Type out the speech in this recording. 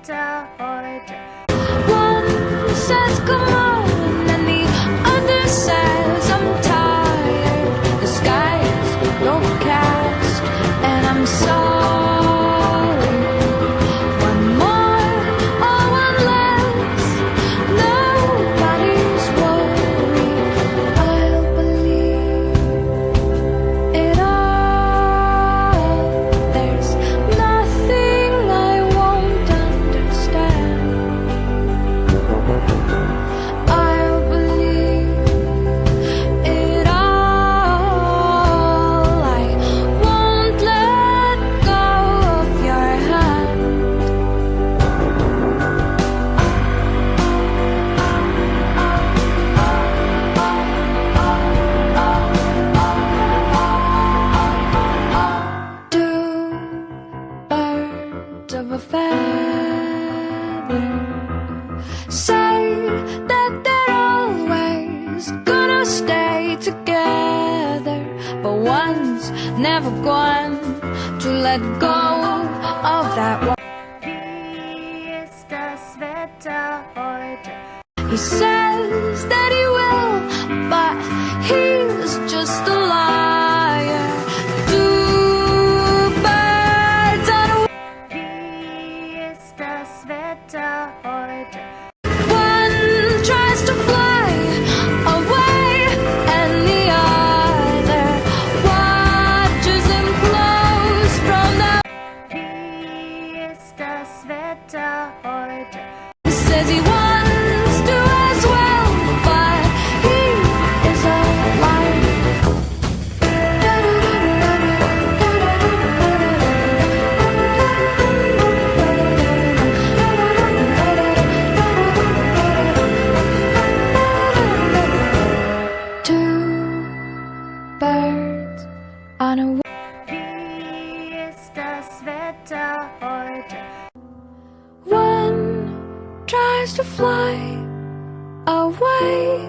Wetter heute. One says come on and the other says I'm tired. The sky's overcast and I'm sorry. One more or one less, nobody's worried. I'll believe it all. There's nothing I won't understand. I'll believe it all. I won't let go of your hand. Two birds of a feather say that they're always gonna stay together, but one's never going to let go of that one. Wie ist das Wetter heute? He says that he will, but he's just a liar. Two birds on a Wie ist das Wetter heute? one tries to fly away and the other watches him close from the. Wie ist das Wetter heute? He says he wants to as well, but he is a liar. Two birds on a Wie ist das Wetter heute? one tries to fly away